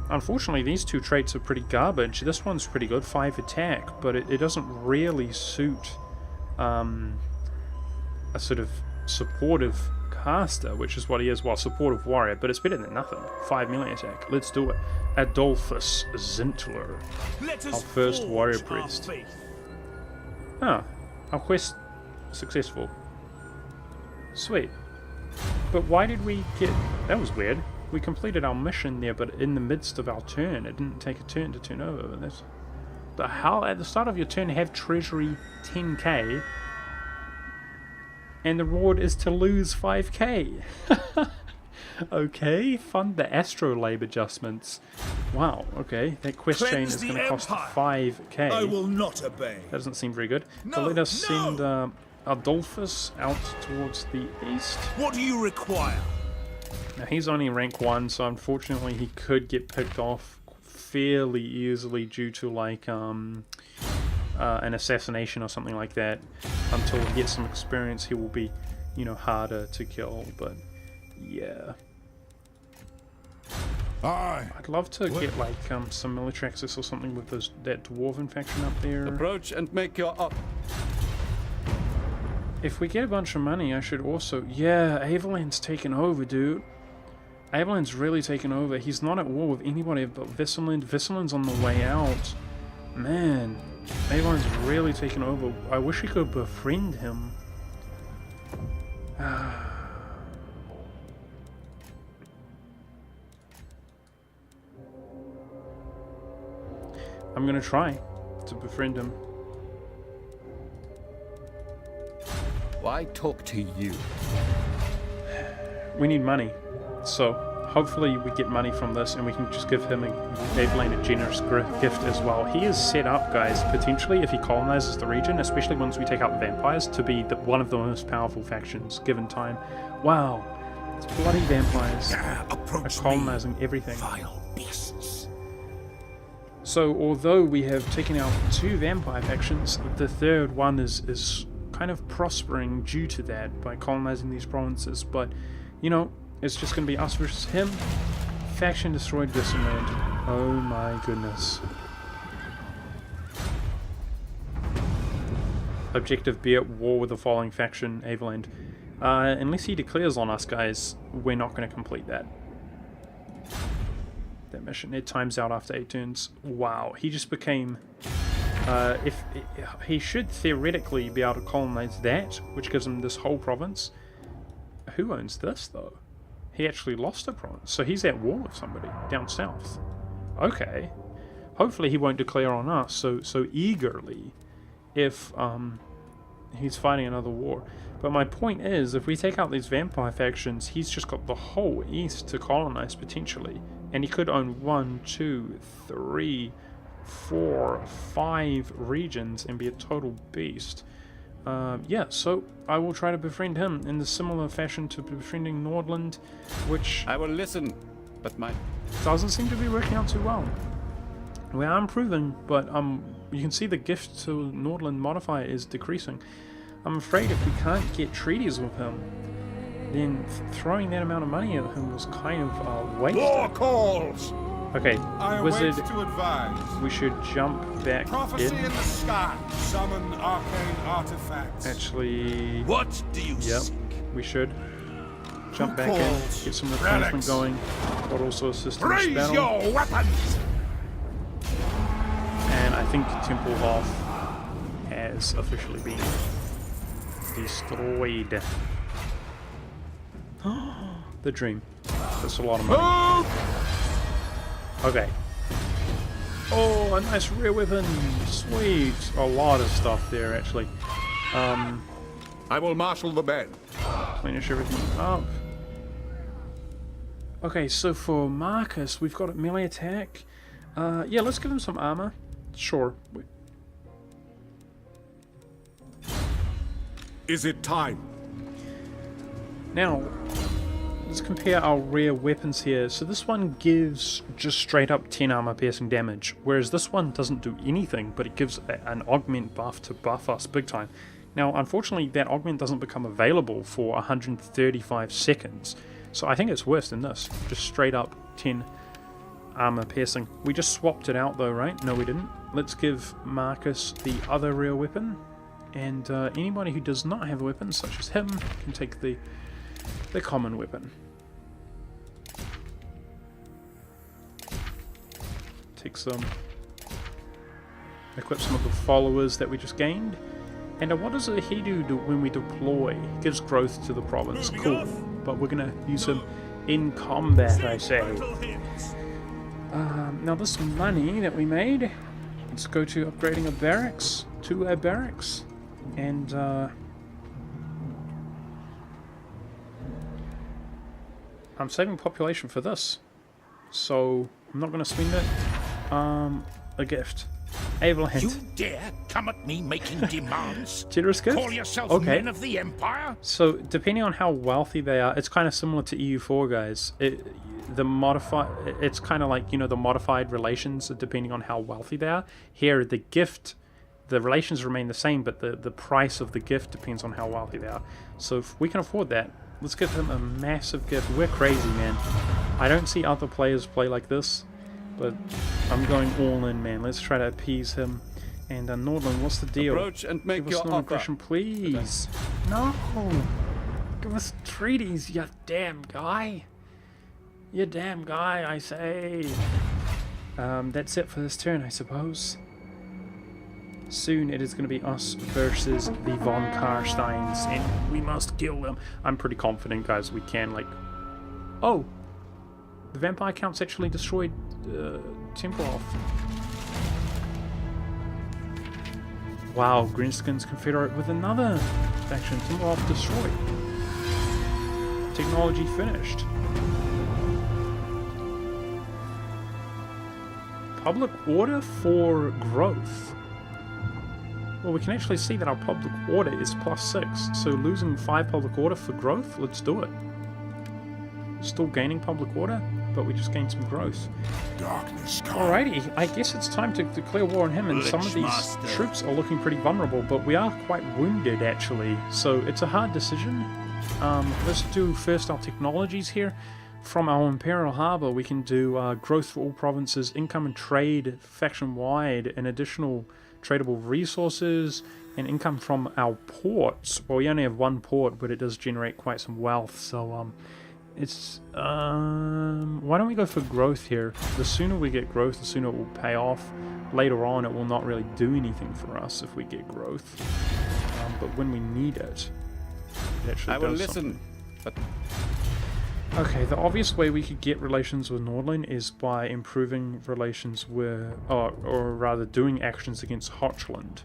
Speaker 1: Unfortunately, these 2 traits are pretty garbage. This one's pretty good, 5 attack, but it doesn't really suit a sort of supportive caster, which is what he is. Well, supportive warrior, but it's better than nothing. 5 melee attack. Let's do it. Adolphus Zintler, our first warrior priest. Ah, our quest successful. Sweet. But why did we get... That was weird. We completed our mission there, but in the midst of our turn. It didn't take a turn to turn over. That's... The hell? At the start of your turn, have treasury 10k, and the reward is to lose 5k. Okay, fund the astrolabe adjustments. Wow, okay. That quest chain is going to cost 5k.
Speaker 3: I will not obey.
Speaker 1: That doesn't seem very good.
Speaker 3: No,
Speaker 1: But let us
Speaker 3: no!
Speaker 1: send Adolphus out towards the east.
Speaker 3: What do you require?
Speaker 1: Now he's only rank 1, so unfortunately he could get picked off fairly easily due to like an assassination or something like that. Until he gets some experience, he will be, you know, harder to kill. But yeah, I'd love to get like some military access or something with that dwarven faction up there.
Speaker 5: Approach and make your up.
Speaker 1: If we get a bunch of money, I should also... Yeah, Aveland's taken over, dude. Aveland's really taken over. He's not at war with anybody but Visseland. Visseland's on the way out. Man, Aveland's really taken over. I wish we could befriend him. I'm gonna try to befriend him.
Speaker 5: Why talk to you?
Speaker 1: We need money, so hopefully we get money from this and we can just give him Aveland a generous gift as well. He is set up, guys, potentially, if he colonizes the region, especially once we take out the vampires, to be one of the most powerful factions given time. Wow, it's bloody vampires are colonizing everything.
Speaker 3: Vile beasts.
Speaker 1: So although we have taken out 2 vampire factions, the third one is kind of prospering due to that by colonizing these provinces. But you know, it's just going to be us versus him. Faction destroyed Visseland. Oh my goodness. Objective: be at war with the following faction, Aveland. Unless he declares on us, guys, we're not going to complete that. that mission. It times out after 8 turns. Wow, he just became... if he should theoretically be able to colonize that, which gives him this whole province. Who owns this, though? He actually lost a province, so he's at war with somebody down south. Okay. Hopefully he won't declare on us so eagerly if he's fighting another war. But my point is, if we take out these vampire factions, he's just got the whole east to colonize potentially. And he could own 1, 2, 3, 4, 5 regions and be a total beast. Yeah, so I will try to befriend him in the similar fashion to befriending Nordland, which
Speaker 5: I will listen, but my...
Speaker 1: doesn't seem to be working out too well. We are improving, but you can see the gift to Nordland modifier is decreasing. I'm afraid if we can't get treaties with him, then throwing that amount of money at him was kind of wasted.
Speaker 3: War calls!
Speaker 1: Okay,
Speaker 3: I
Speaker 1: wizard,
Speaker 3: await to advise.
Speaker 1: we should jump back
Speaker 3: Prophecy
Speaker 1: in.
Speaker 3: in the sky. Summon arcane artifacts.
Speaker 1: Actually,
Speaker 2: What do you
Speaker 1: yep,
Speaker 2: seek?
Speaker 1: we should jump back in,
Speaker 3: calls?
Speaker 1: get some replenishment
Speaker 3: Relics.
Speaker 1: going, but also assist in this
Speaker 3: Raise
Speaker 1: battle.
Speaker 3: your weapons!
Speaker 1: And I think Templehof has officially been destroyed. The dream. That's a lot of money.
Speaker 3: Move!
Speaker 1: Okay. Oh, a nice rear weapon. Sweet. A lot of stuff there, actually.
Speaker 3: I will marshal the men.
Speaker 1: Replenish everything up. Okay, so for Marcus, we've got a melee attack. Yeah, let's give him some armor. Sure.
Speaker 3: Is it time?
Speaker 1: Now, let's compare our rare weapons here. So this one gives just straight up 10 armor piercing damage, whereas this one doesn't do anything, but it gives an augment buff to buff us big time. Now, unfortunately, that augment doesn't become available for 135 seconds, so I think it's worse than this. Just straight up 10 armor piercing. We just swapped it out though, right? No, we didn't. Let's give Marcus the other rare weapon, and anybody who does not have a weapon, such as him, can take the common weapon. Take some, equip some of the followers that we just gained. And what does he do when we deploy? He gives growth to the province. Cool. But we're gonna use him in combat, I say. Now this money that we made, let's go to upgrading a barracks, to a barracks. And I'm saving population for this, so I'm not going to spend it. A gift. Avalanche.
Speaker 6: You dare come at me making demands?
Speaker 1: Generous gift?
Speaker 6: Call yourself
Speaker 1: Okay.
Speaker 6: men of the Empire?
Speaker 1: So depending on how wealthy they are, it's kind of similar to EU4, guys. It's kind of like, you know, the modified relations depending on how wealthy they are. Here, the gift, the relations remain the same, but the price of the gift depends on how wealthy they are. So if we can afford that, let's give them a massive gift. We're crazy, man. I don't see other players play like this, but I'm going all in, man. Let's try to appease him. And Nordland, what's the deal?
Speaker 5: Approach and make
Speaker 1: Give
Speaker 5: your
Speaker 1: us
Speaker 5: offer.
Speaker 1: non-aggression, please. No! Give us treaties, you damn guy. You damn guy, I say. That's it for this turn, I suppose. Soon it is going to be us versus the von Karsteins, and we must kill them. I'm pretty confident, guys, we can, like... Oh! The vampire counts actually destroyed Templehof. Wow, Greenskin's confederate with another faction. Templehof destroyed. Technology finished. Public order for growth. Well, we can actually see that our public order is +6, so losing 5 public order for growth, let's do it. Still gaining public order, but we just gained some growth.
Speaker 3: Darkness come.
Speaker 1: Alrighty, I guess it's time to declare war on him, and some of these
Speaker 2: Lichmaster.
Speaker 1: troops are looking pretty vulnerable, but we are quite wounded actually, so it's a hard decision. Let's do first our technologies here. From our Imperial Harbour, we can do growth for all provinces, income and trade faction-wide, and additional tradable resources, and income from our ports. Well, we only have one port, but it does generate quite some wealth, so It's why don't we go for growth here? The sooner we get growth, the sooner it will pay off. Later on, it will not really do anything for us if we get growth. But when we need it, it actually
Speaker 5: I will
Speaker 1: does
Speaker 5: listen.
Speaker 1: something. Okay, the obvious way we could get relations with Nordland is by improving relations with, or rather doing actions against Hochland.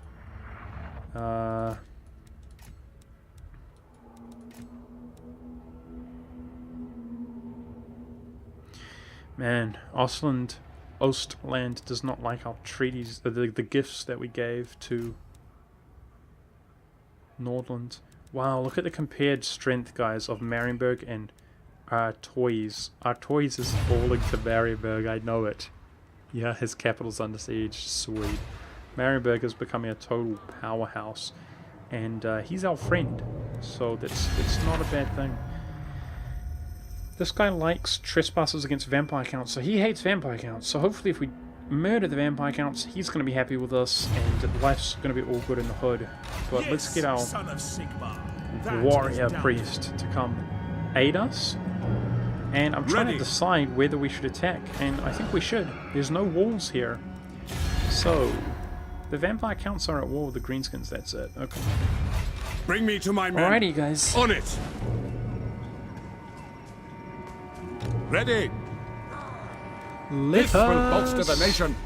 Speaker 1: Man, Ostland does not like our treaties, the gifts that we gave to Nordland. Wow, look at the compared strength, guys, of Marienburg and Artois. Artois is falling to Marienburg, I know it. Yeah, his capital's under siege, sweet. Marienburg is becoming a total powerhouse, and he's our friend, so it's not a bad thing. This guy likes trespassers against vampire counts, so he hates vampire counts. So hopefully if we murder the vampire counts, he's going to be happy with us, and life's going to be all good in the hood. But
Speaker 6: Yes,
Speaker 1: let's get our
Speaker 6: son of Sigmar. That
Speaker 1: warrior
Speaker 6: is done.
Speaker 1: priest to come aid us. And I'm trying to decide whether we should attack, and I think we should. There's no walls here. So, the vampire counts are at war with the greenskins, that's it. Okay.
Speaker 3: Bring me to my men.
Speaker 1: Alrighty, guys.
Speaker 3: On it. Ready.
Speaker 1: Let
Speaker 3: This will bolster the nation.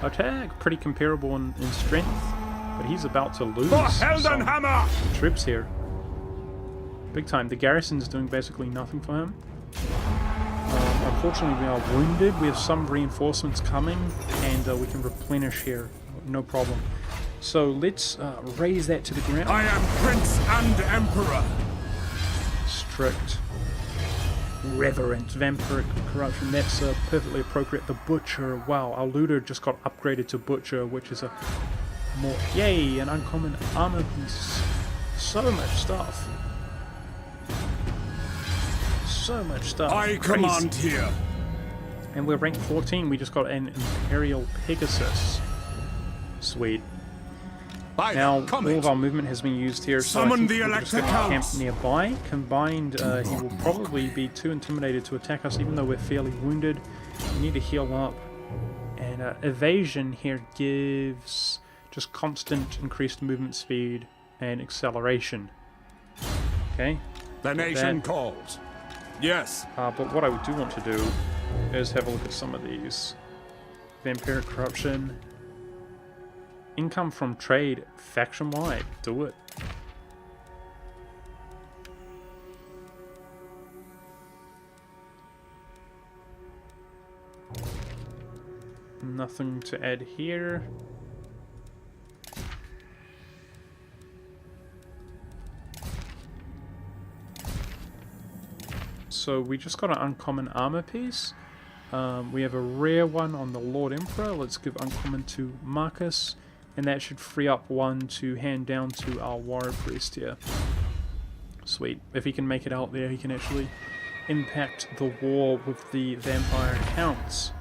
Speaker 1: Attack! Pretty comparable in strength, but he's about to lose
Speaker 3: For
Speaker 1: some
Speaker 3: Heldenhammer!
Speaker 1: troops here. Big time. The garrison's doing basically nothing for him. Unfortunately, we are wounded. We have some reinforcements coming, and we can replenish here. No problem. So let's raise that to the ground.
Speaker 3: I am Prince and Emperor.
Speaker 1: Strict. Reverent vampiric corruption. That's perfectly appropriate. The Butcher. Wow, our looter just got upgraded to Butcher, which is a more... Yay, an uncommon armor piece. So much stuff. So much stuff.
Speaker 3: I
Speaker 1: Crazy.
Speaker 3: command here.
Speaker 1: And we're ranked 14. We just got an Imperial Pegasus. Sweet.
Speaker 3: By
Speaker 1: Now,
Speaker 3: the
Speaker 1: all
Speaker 3: comet.
Speaker 1: of our movement has been used here, so I
Speaker 3: Summon
Speaker 1: think
Speaker 3: the
Speaker 1: we're just going to
Speaker 3: Elector
Speaker 1: camp
Speaker 3: Counts.
Speaker 1: nearby. Combined, he will probably be too intimidated to attack us, even though we're fairly wounded. We need to heal up. And evasion here gives just constant increased movement speed and acceleration. Okay?
Speaker 3: The nation
Speaker 1: That-
Speaker 3: calls. Yes.
Speaker 1: But what I do want to do is have a look at some of these. Vampiric corruption. Income from trade, faction-wide. Do it. Nothing to add here. So we just got an uncommon armor piece. We have a rare one on the Lord Emperor. Let's give uncommon to Marcus. And that should free up one to hand down to our warrior priest here. Sweet. If he can make it out there, he can actually impact the war with the vampire counts.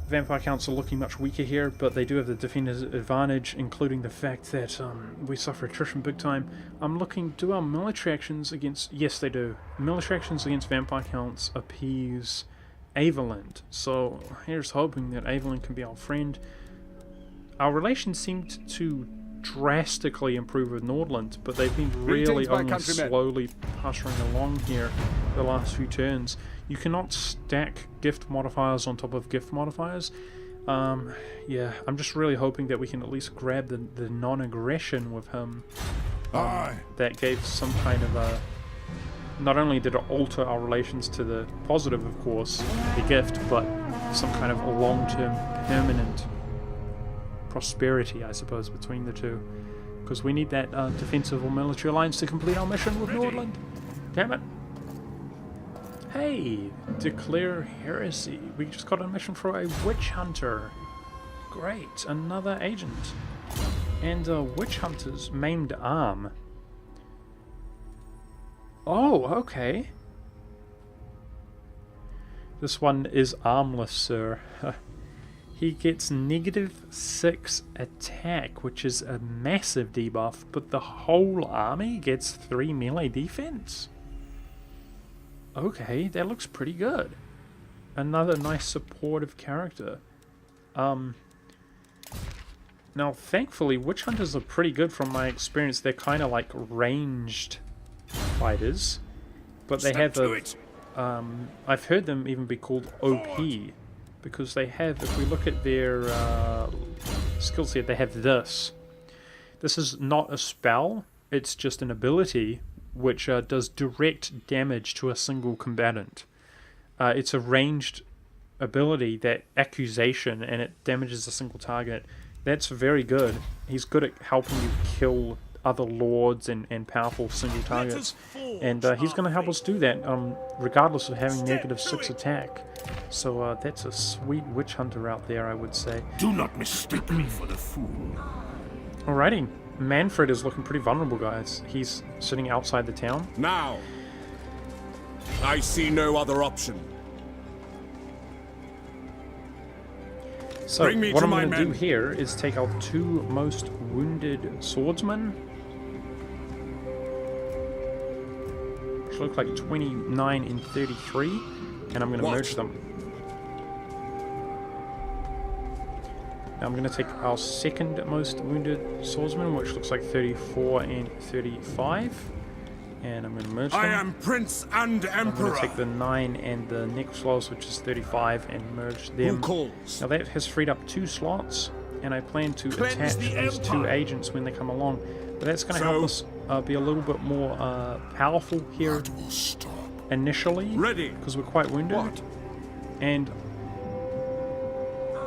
Speaker 1: Vampire counts are looking much weaker here, but they do have the defender's advantage, including the fact that we suffer attrition big time. I'm looking, do our military actions against... Yes, they do. Military actions against vampire counts appease Aveland. So here's hoping that Aveland can be our friend. Our relations seemed to drastically improve with Nordland, but they've been really
Speaker 3: Greetings, my
Speaker 1: only
Speaker 3: countrymen.
Speaker 1: slowly pushing along here the last few turns. You cannot stack gift modifiers on top of gift modifiers. Yeah, I'm just really hoping that we can at least grab the non-aggression with him.
Speaker 3: Aye.
Speaker 1: That gave some kind of a... Not only did it alter our relations to the positive, of course, the gift, but some kind of a long-term permanent prosperity, I suppose, between the two. Because we need that defensive or military alliance to complete our mission with Nordland. Damn it. Hey, declare heresy. We just got a mission for a witch hunter. Great, another agent. And witch hunter's maimed arm. Oh, okay. This one is armless, sir. He gets -6 attack, which is a massive debuff, but the whole army gets 3 melee defense. Okay, that looks pretty good. Another nice supportive character. Now, thankfully, witch hunters are pretty good from my experience. They're kind of like ranged fighters, but they have a. I've heard them even be called OP because they have. If we look at their skill set, they have this. This is not a spell. It's just an ability which does direct damage to a single combatant. It's a ranged ability, that accusation, and it damages a single target. That's very good. He's good at helping you kill other lords and powerful single targets. And he's going to help us do that, regardless of having -6 attack. So that's a sweet witch hunter out there, I would say.
Speaker 6: Do not mistake me for the fool.
Speaker 1: Alrighty. Manfred is looking pretty vulnerable, guys. He's sitting outside the town.
Speaker 3: Now, I see no other option.
Speaker 1: So
Speaker 3: Bring me
Speaker 1: what
Speaker 3: to
Speaker 1: I'm
Speaker 3: my
Speaker 1: going to do
Speaker 3: men.
Speaker 1: here is take our 2 most wounded swordsmen, which look like 29 and 33, and I'm going to
Speaker 3: What?
Speaker 1: merge them. Now I'm going to take our 2nd most wounded swordsman, which looks like 34 and 35, and I'm going to merge them.
Speaker 3: I am Prince and
Speaker 1: I'm
Speaker 3: Emperor.
Speaker 1: going to take the 9 and the next lowest, which is 35, and merge them.
Speaker 3: Who calls?
Speaker 1: Now that has freed up 2 slots, and I plan to
Speaker 6: Cleanse
Speaker 1: attach
Speaker 6: the
Speaker 1: these 2
Speaker 6: Empire.
Speaker 1: agents when they come along. But that's going to help us be a little bit more powerful here
Speaker 3: That will stop.
Speaker 1: initially,
Speaker 3: Ready.
Speaker 1: because we're quite wounded.
Speaker 3: What?
Speaker 1: And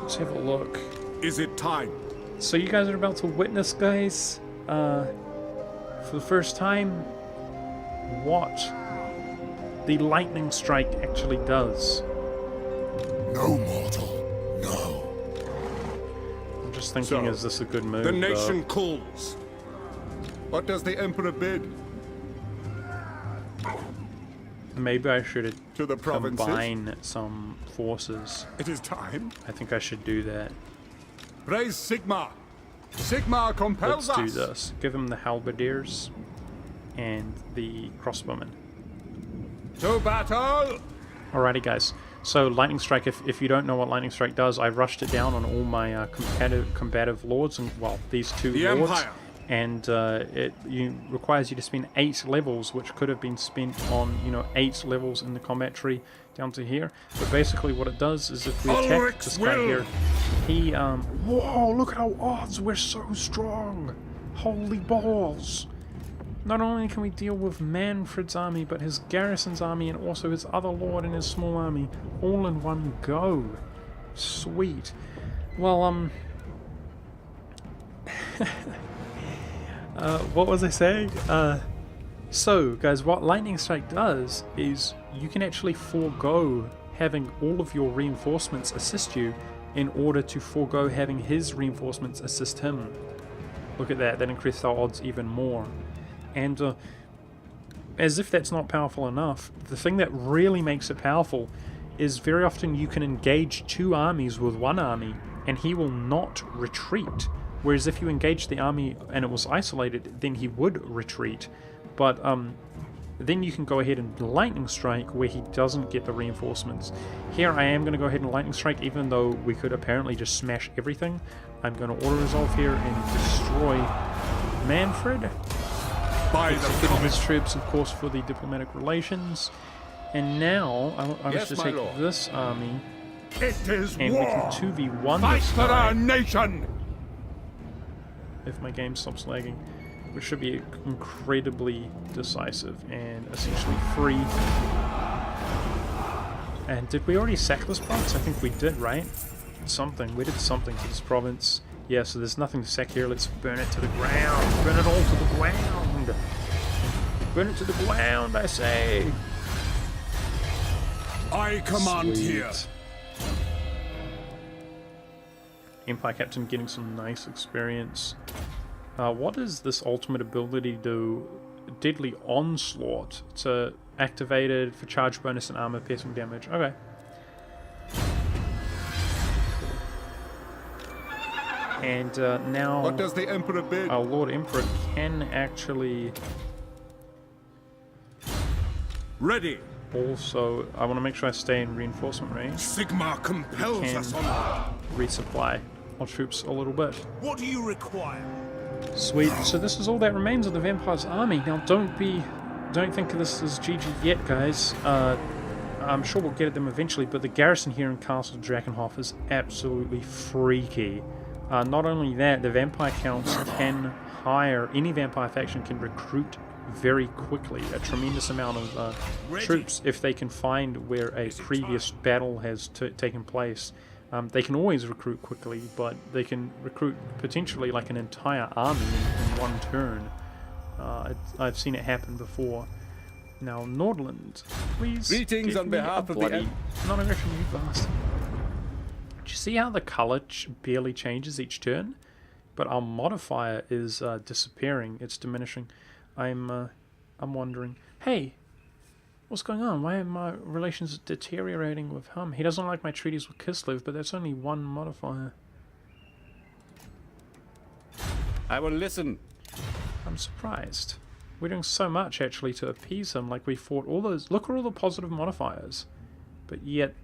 Speaker 1: let's have a look.
Speaker 3: Is it time?
Speaker 1: So you guys are about to witness, guys, for the first time, what the lightning strike actually does.
Speaker 3: No mortal, no.
Speaker 1: I'm just thinking,
Speaker 3: So,
Speaker 1: is this a good move?
Speaker 3: The nation calls. What does the Emperor bid?
Speaker 1: Maybe I should
Speaker 3: To the provinces?
Speaker 1: combine some forces.
Speaker 3: It is time.
Speaker 1: I think I should do that.
Speaker 3: Praise Sigmar. Sigmar compels
Speaker 1: Let's do
Speaker 3: us.
Speaker 1: this. Give him the halberdiers and the crossbowmen.
Speaker 3: To battle!
Speaker 1: Alrighty, guys. So lightning strike. If you don't know what lightning strike does, I rushed it down on all my combative lords, and well, these 2
Speaker 3: The
Speaker 1: lords.
Speaker 3: Empire.
Speaker 1: And it requires you to spend 8 levels, which could have been spent on 8 levels in the combat tree down to here. But basically, what it does is if we attack
Speaker 3: Ulrich's
Speaker 1: this guy
Speaker 3: will.
Speaker 1: here, he whoa! Look at our odds. We're so strong. Holy balls! Not only can we deal with Manfred's army, but his garrison's army and also his other lord and his small army all in one go. Sweet. Well, what was I saying? So, guys, what Lightning Strike does is you can actually forego having all of your reinforcements assist you in order to forego having his reinforcements assist him. Look at that, that increased our odds even more. And as if that's not powerful enough, the thing that really makes it powerful is very often you can engage 2 armies with 1 army and he will not retreat. Whereas if you engage the army and it was isolated, then he would retreat. But then you can go ahead and lightning strike where he doesn't get the reinforcements. Here I am going to go ahead and lightning strike, even though we could apparently just smash everything. I'm going to auto resolve here and destroy Manfred.
Speaker 3: By the
Speaker 1: Executing his
Speaker 3: promise.
Speaker 1: troops, of course, for the diplomatic relations. And now I wish
Speaker 3: Yes,
Speaker 1: to
Speaker 3: my
Speaker 1: take
Speaker 3: lord.
Speaker 1: this army
Speaker 3: It is
Speaker 1: and we
Speaker 3: war.
Speaker 1: can 2v1
Speaker 3: Fight
Speaker 1: this
Speaker 3: for our
Speaker 1: guy
Speaker 3: nation.
Speaker 1: if my game stops lagging, which should be incredibly decisive and essentially free. And did we already sack this province? I think we did, right? Something. We did something to this province. Yeah, so there's nothing to sack here. Let's burn it to the ground. Burn it all to the ground. Burn it to the ground, I say.
Speaker 3: I command
Speaker 1: Sweet.
Speaker 3: here.
Speaker 1: Empire Captain getting some nice experience. What does this ultimate ability do? Deadly Onslaught. It's activated for charge bonus and armor piercing damage. Okay. And now
Speaker 3: What does the Emperor bid?
Speaker 1: our Lord Emperor can actually...
Speaker 3: Ready.
Speaker 1: also, I want to make sure I stay in reinforcement range.
Speaker 3: Sigma compels
Speaker 1: Can
Speaker 3: us on.
Speaker 1: resupply our troops a little bit.
Speaker 3: What do you require?
Speaker 1: Sweet. So this is all that remains of the Vampire's army. Now don't think this is GG yet, guys. I'm sure we'll get at them eventually, but the garrison here in Castle Drakenhof is absolutely freaky. Not only that, the vampire counts can hire, any vampire faction can recruit very quickly a tremendous amount of troops if they can find where a previous battle has taken place. They can always recruit quickly, but they can recruit potentially like an entire army in one turn. I've seen it happen before. Now, Nordland, please.
Speaker 5: Greetings on behalf of the
Speaker 1: non-aggression, you bastard. Do you see how the color barely changes each turn? But our modifier is disappearing. It's diminishing. I'm wondering. Hey, what's going on? Why are my relations deteriorating with him? He doesn't like my treaties with Kislev, but that's only one modifier.
Speaker 5: I will listen.
Speaker 1: I'm surprised. We're doing so much actually to appease him. Like we fought all those. Look at all the positive modifiers, but yet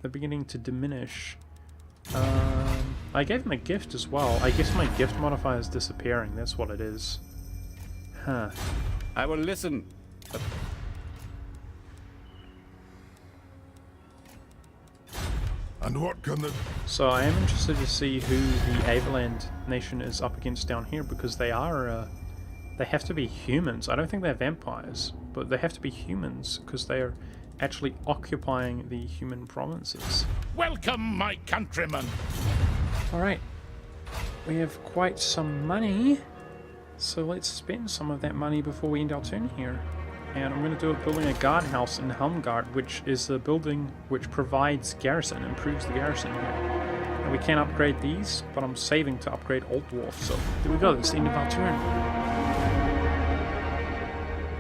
Speaker 1: they're beginning to diminish. I gave him a gift as well. I guess my gift modifier is disappearing. That's what it is. Huh.
Speaker 5: I will listen.
Speaker 3: And what can the...
Speaker 1: So I am interested to see who the Avaland nation is up against down here, because they are, they have to be humans. I don't think they're vampires, but they have to be humans, because they are actually occupying the human provinces.
Speaker 6: Welcome, my countrymen.
Speaker 1: Alright, we have quite some money, so let's spend some of that money before we end our turn here. And I'm going to do it building a guardhouse in Helmgard, which is a building which provides garrison, improves the garrison here. And we can upgrade these, but I'm saving to upgrade Old Dwarf, so here we go, that's the end of our turn.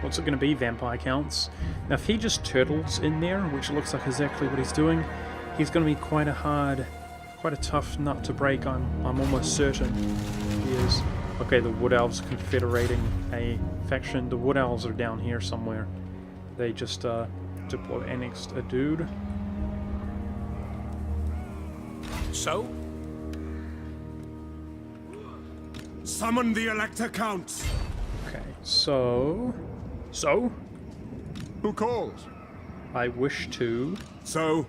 Speaker 1: What's it going to be, vampire counts? Now if he just turtles in there, which looks like exactly what he's doing, he's going to be quite a tough nut to break, I'm almost certain he is. Okay, the Wood Elves confederating a faction. The Wood Elves are down here somewhere. They just annexed a dude.
Speaker 6: So?
Speaker 3: Summon the Elector Counts!
Speaker 1: Okay, so...
Speaker 3: Who calls?
Speaker 1: I wish to...
Speaker 3: So?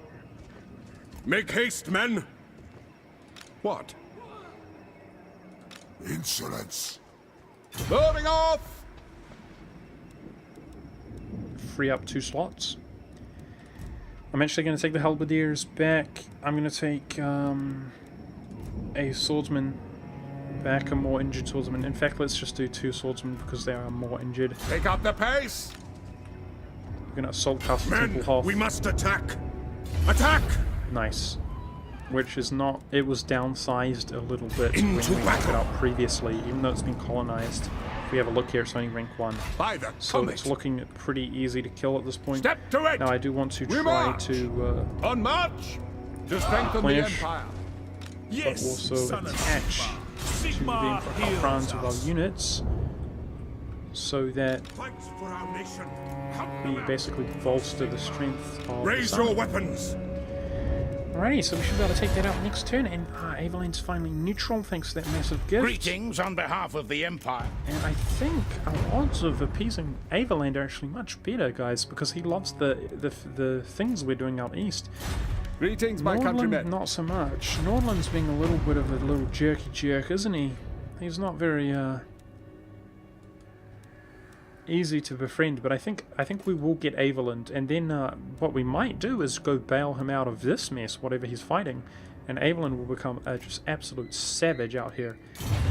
Speaker 3: Make haste, men! What? Insolence! Moving off!
Speaker 1: Free up 2 slots. I'm actually going to take the halberdiers back. I'm going to take a swordsman back, a more injured swordsman. In fact, let's just do 2 swordsmen because they are more injured.
Speaker 3: Take up the pace!
Speaker 1: We're going to assault Castle
Speaker 3: Men,
Speaker 1: Templehof.
Speaker 3: we must attack! Attack!
Speaker 1: Nice. Which is not... It was downsized a little bit
Speaker 3: Into
Speaker 1: when we took
Speaker 3: battle.
Speaker 1: it out previously, even though it's been colonized. If we have a look here, it's only rank 1.
Speaker 3: By the
Speaker 1: So
Speaker 3: comet.
Speaker 1: it's looking pretty easy to kill at this point.
Speaker 3: Step to it!
Speaker 1: Now I do want to
Speaker 3: We
Speaker 1: try
Speaker 3: march.
Speaker 1: to
Speaker 3: On march! To strengthen the
Speaker 1: Replenish.
Speaker 3: Empire.
Speaker 1: but also attach to the France of our units so that
Speaker 3: Fight for our nation.
Speaker 1: we basically bolster the strength of
Speaker 3: Raise
Speaker 1: the
Speaker 3: your
Speaker 1: Sun.
Speaker 3: weapons!
Speaker 1: Alrighty, so we should be able to take that out next turn, and Avalan's finally neutral thanks to that massive gift.
Speaker 6: Greetings on behalf of the Empire.
Speaker 1: And I think our odds of appeasing Avaland are actually much better, guys, because he loves the things we're doing out east.
Speaker 5: Greetings, my
Speaker 1: Nordland,
Speaker 5: countrymen.
Speaker 1: not so much. Nordland's being a little bit of a little jerky jerk, isn't he? He's not very easy to befriend, but I think we will get Avaland, and then what we might do is go bail him out of this mess, whatever he's fighting, and Avaland will become a just absolute savage out here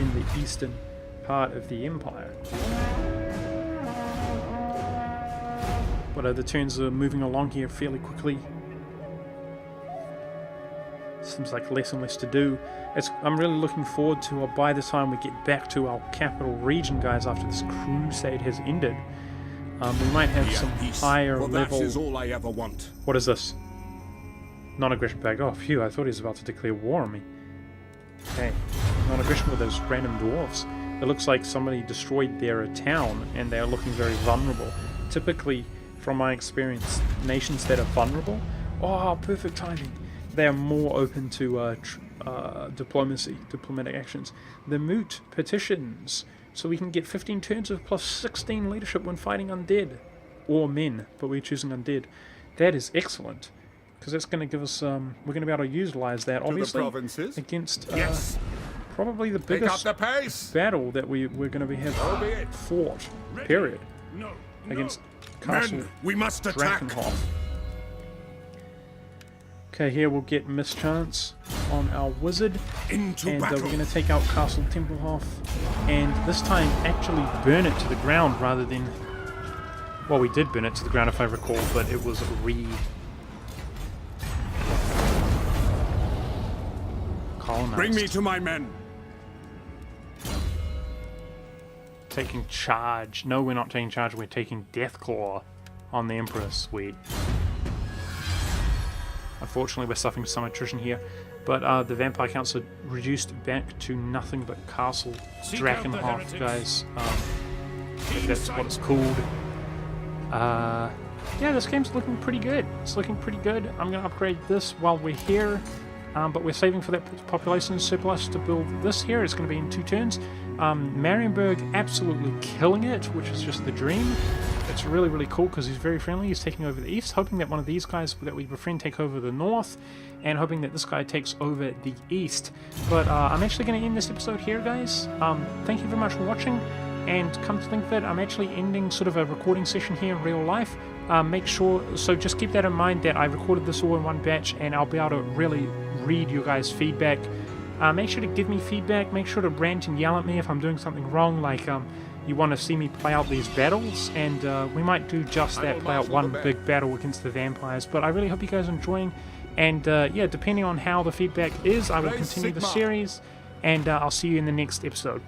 Speaker 1: in the eastern part of the Empire. But the turns are moving along here fairly quickly. Seems like less and less to do. I'm really looking forward to by the time we get back to our capital region, guys, after this crusade has ended. We might have some higher
Speaker 3: For that
Speaker 1: level...
Speaker 3: is all I ever want.
Speaker 1: What is this? Non-aggression back off. Phew, I thought he was about to declare war on me. Okay. Non-aggression with those random dwarves. It looks like somebody destroyed their town and they are looking very vulnerable. Typically, from my experience, nations that are vulnerable, oh, perfect timing, they are more open to diplomatic actions. The moot petitions, so we can get 15 turns of plus 16 leadership when fighting undead, or men, but we're choosing undead. That is excellent, because that's going to give us, we're going to be able to utilize that, obviously, against probably the biggest battle that we're going to be having fought, period, against Castle
Speaker 3: we must attack.
Speaker 1: Drakenhof. Okay, here we'll get Mischance on our wizard, and we're going to take out Castle Tempelhof, and this time actually burn it to the ground rather than... Well, we did burn it to the ground if I recall, but it was colonized.
Speaker 3: Bring me to my men.
Speaker 1: Taking charge. No, we're not taking charge, we're taking Deathclaw on the Emperor. Sweet. Unfortunately, we're suffering some attrition here, but the Vampire Council reduced back to nothing but Castle Drakenhof, guys. If that's what it's called. Yeah, this game's looking pretty good. It's looking pretty good. I'm going to upgrade this while we're here, but we're saving for that population surplus to build this here. It's going to be in 2 turns. Marienburg absolutely killing it, which is just the dream. It's really, really cool because he's very friendly. He's taking over the east, hoping that one of these guys that we befriend take over the north, and hoping that this guy takes over the east. But I'm actually going to end this episode here, guys. Thank you very much for watching, and come to think of it, I'm actually ending sort of a recording session here in real life. Make sure, so just keep that in mind that I recorded this all in one batch, and I'll be able to really read your guys' feedback. Make sure to give me feedback, make sure to rant and yell at me if I'm doing something wrong, like you want to see me play out these battles, and we might do just that, play out one big battle against the vampires. But I really hope you guys are enjoying, and yeah, depending on how the feedback is, I will continue the series, and I'll see you in the next episode.